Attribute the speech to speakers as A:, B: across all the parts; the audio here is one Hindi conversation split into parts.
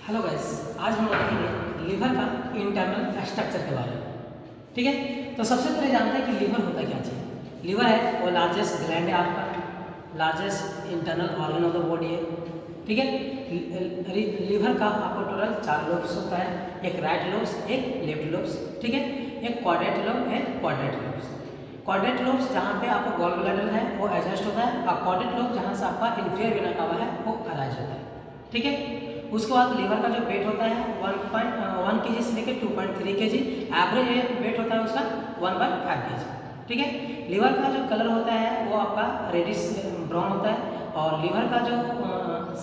A: हेलो गाइस, आज हम लोग देखेंगे लीवर का इंटरनल स्ट्रक्चर के बारे में। ठीक है, तो सबसे पहले जानते हैं कि लीवर होता क्या चीज़। लीवर है वो लार्जेस्ट ग्लैंड है आपका, largest internal organ of the body है। ठीक है, लीवर का आपको टोटल 4 लोब्स होता है, एक राइट लोब्स, एक लेफ्ट लोब्स। ठीक है, एक क्वाड्रेंट लोब है, क्वाड्रेंट लोब्स। क्वाड्रेंट लोब्स जहाँ पे आपका गॉल ब्लैडर है वो एडजस्ट होता है, और क्वाड्रेंट लोब जहाँ से आपका इंफीरियर वेना कावा है वो अराइज होता है। ठीक है, उसके बाद लीवर का जो वेट होता है 1.1 kg से लेकर 2.3 kg, एवरेज वेट होता है उसका 1/5 kg। ठीक है, लीवर का जो कलर होता है वो आपका रेडिश ब्राउन होता है, और लीवर का जो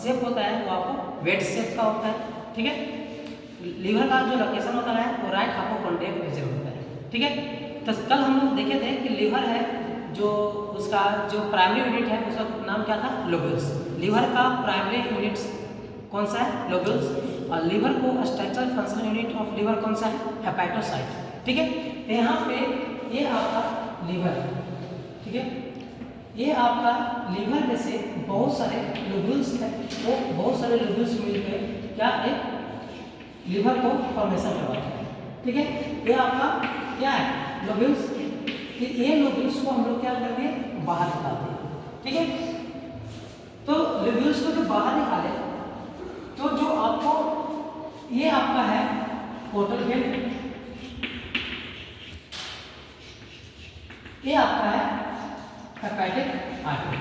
A: शेप होता है वो आपको वेट शेप का होता है। ठीक है, लीवर का जो लोकेशन होता है वो राइट हाइपोकॉन्ड्रियल रीजन होता है। ठीक है, तो कल हम लोग देखे थे कि लीवर है जो उसका जो प्राइमरी यूनिट है उसका नाम क्या था, लोब्यूल्स। लीवर का प्राइमरी यूनिट कौन सा है, लोब्यूल्स। और लीवर को structural functional unit of liver कौन सा है, हेपेटोसाइट। ठीक है, तो यहाँ पे ये आपका लीवर है। ठीक है, ये आपका लीवर में से बहुत सारे लोब्यूल्स है, वो बहुत सारे लोब्यूल्स मिलकर क्या एक लीवर को फॉर्मेशन करवाते हैं। ठीक है, ये आपका क्या है, लोब्यूल्स। ये लोब्यूल्स को हम लोग क्या करते हैं, बाहर निकालते हैं। ठीक है, तो लोब्यूल्स को जो बाहर निकाले तो जो आपको ये आपका है पोर्टल वेन, ये आपका है हेपेटिक आर्टरी।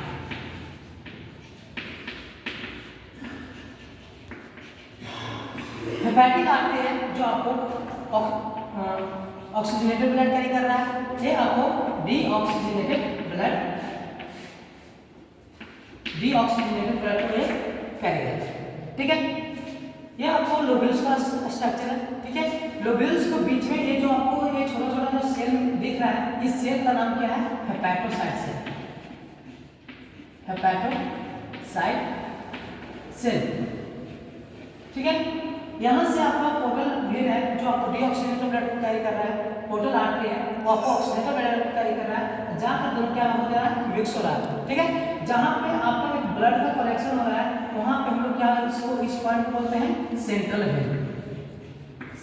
A: हेपेटिक आर्टरी है जो आपको ऑक्सीजनेटेड ब्लड कैरी कर रहा है, ये आपको डीऑक्सीजनेटेड ब्लड को ये कैरी करता है। ठीक है, ये आपको लोब्यूल्स का स्ट्रक्चर है। ठीक है, लोब्यूल्स को बीच में ये जो आपको ये छोटा छोटा जो सेल दिख रहा है, इस सेल का नाम क्या है, हेपेटोसाइट सेल। Hepatocyte cell. ठीक है, यहाँ से आपका पोर्टल वेन है जो आपको डीऑक्सीजनेटेड ब्लड को कैरी कर रहा है, पोर्टल आर्टरी है वो आपको ऑक्सीजनेटेड ब्लड को कैरी कर रहा है, जहाँ पर दोनों क्या हो रहा है, मिक्स हो रहा है। ठीक है, जहाँ पे आपका एक ब्लड का कलेक्शन हो रहा है वहाँ पे हम लोग क्या इसको इस पॉइंट को बोलते हैं सेंट्रल वेन।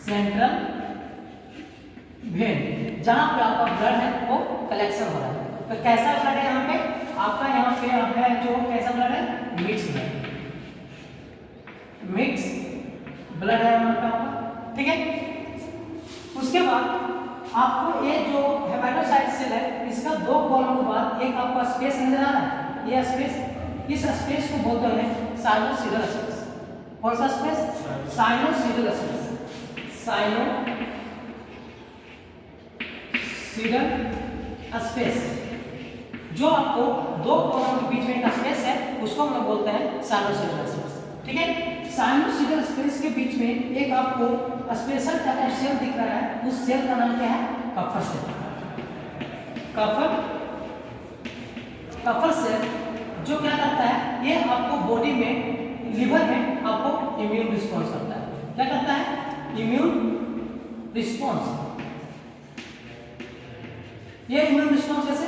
A: सेंट्रल वेन जहाँ पे आपका ब्लड है वो कलेक्शन हो रहा है। तो कैसा ब्लड है यहाँ पे आपका, यहाँ पे है जो कैसा ब्लड है, मिक्स ब्लड, मिक्स ब्लड है यहाँ पे आपका। ठीक है, उसके बाद आपको ये जो हेपेटोसाइट सेल है इसका 2 कॉलम के बाद एक आपका स्पेस नजर आ रहा है, ये स्पेस, इस स्पेस को बोलते हैं साइनोसीडल स्पेस। कौन सा स्पेस, साइनोसीडल स्पेस। साइनोसीडल स्पेस जो आपको 2 कॉलम के बीच में एक स्पेस है उसको हम लोग बोलते हैं साइनोसीडल स्पेस। ठीक है, साइनोसीडल स्पेस के बीच में एक आपको स्पेशल टाइप ऑफ सेल दिख रहा है, उस सेल का नाम क्या है, कफर सेल। कफर सेल जो क्या करता है, ये आपको बॉडी में, लीवर में आपको इम्यून रिस्पॉन्स करता है। क्या करता है, इम्यून रिस्पॉन्स। ये इम्यून रिस्पॉन्स कैसे,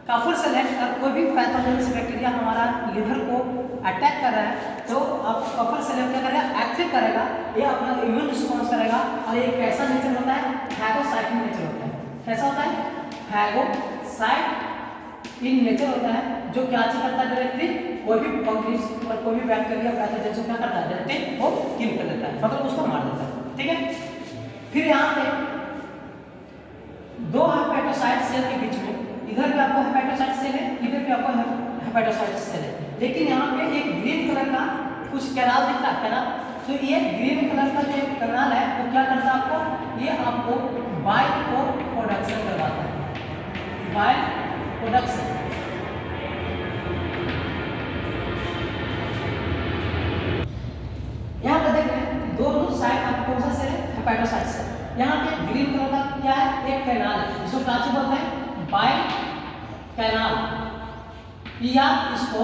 A: कफर सेल है, अगर कोई भी पैथोजेनस बैक्टीरिया हमारा लीवर को अटैक कर रहा है तो आप कफर सेल क्या करेगा, एक्टिव करेगा, ये अपना इम्यून रिस्पॉन्स करेगा। और ये कैसा नेचर होता है, फैगोसाइट इन नेचर होता है। कैसा होता है, फैगोसाइट इन नेचर होता है, जो क्या करता है, डायरेक्टली कोई भी ऑर्गेनिज्म और कोई भी बैक्टीरिया पैथोजन को क्या करता है, डायरेक्टली वो किल कर देता है, मतलब उसको मार देता है। ठीक है, फिर यहाँ पे 2 हेपेटोसाइट सेल के बीच में, इधर पे आपको हेपेटोसाइट सेल है, इधर पे आपको हेपेटोसाइट सेल है, लेकिन यहाँ पे एक ग्रीन कलर का कुछ कैनाल दिख रहा है, कैनाल। तो ये ग्रीन कलर का जो कैनाल है वो क्या करता है आपको, ये आपको बाइल को प्रोडक्शन करवाता है, बाइल प्रोडक्शन। यहाँ पे देख रहे हैं दोनों साइड आपको कौन सा सेल है, हेपेटोसाइट सेल। यहाँ पे ग्रीन कलर का क्या है, एक कैनाल है, इसको क्या बोलते हैं, बाइल कैनाल, या इसको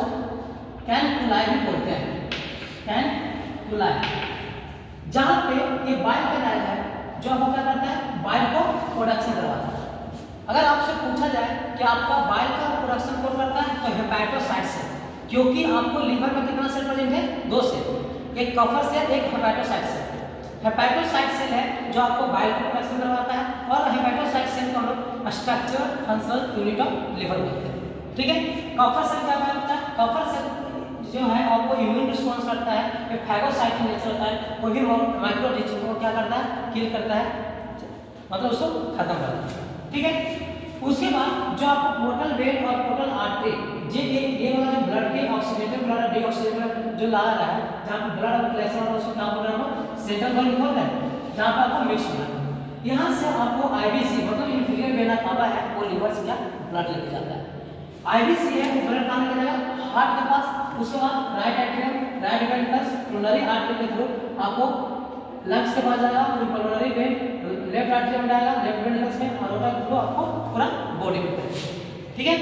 A: कैनकुलाई भी बोलते हैं, कैनकुलाई। जहाँ पे ये बाइल कैनाल है जो आपको क्या करता है, बाइल को प्रोडक्शन करवाता है। अगर आपसे पूछा जाए कि आपका बाइल का प्रोडक्शन कौन करता है, तो हेपेटोसाइट सेल, क्योंकि आपको लीवर में कितना सेल प्रेजेंट है, 2 सेल। एक कफर सेल, एक हेपेटोसाइट सेल। हेपेटोसाइट सेल है जो आपको बाइल को प्रोडक्शन करवाता है, और हेपेटोसाइट सेल को हम लोग structure functional unit of liver बोलते हैं। ठीक है, कफर सेल क्या होता है? कफर सेल जो है आपको इम्यून रिस्पॉन्स करता है, ये फैगोसाइट नेचर होता है, कोई भी माइक्रो डिजीज को क्या करता है? किल करता है, मतलब उसको खत्म करता है। ठीक है, उसके बाद जो आपको पोर्टल वेन और पोर्टल आर्टरी, ये वाला जो ब्लड के ऑक्सीडेटेड ब्लड और डीऑक्सीडेटेड जो ला रहा है, जहां पे ब्लड और प्लेसमेंट और उसको क्या बोल रहा है? सेंट्रल वेन बोल रहे हैं, जहां पे आपको मिक्स होना है। यहां से आपको आईबीसी मतलब इंफीरियर वेना कावा है, वो लिवर से क्या ब्लड लेके जाता है। आईबीसी है वो ब्लड कहां लेके जाएगा? हार्ट के पास। उसके बाद right atrium, right ventricle, coronary artery के थ्रू आपको लंग्स के पास जाएगा, फिर पल्मोनरी वेन, लेफ्ट आर्टरी में जाएगा, लेफ्ट वेंट्रिकल्स में, और रोटा थ्रू आपको पूरा बॉडी में जाएगा। ठीक है,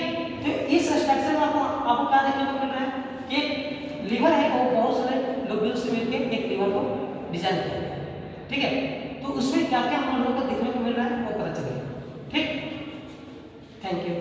A: तो इस स्ट्रक्चर में आपको क्या देखने को मिल रहा है कि लीवर है वो बहुत सारे लोब्यूल्स से मिलकर एक लीवर को डिजाइन किया गया है। ठीक है, तो उसमें क्या क्या हम लोगों को देखने को मिल रहा है वो पता चलेगा। ठीक, थैंक यू।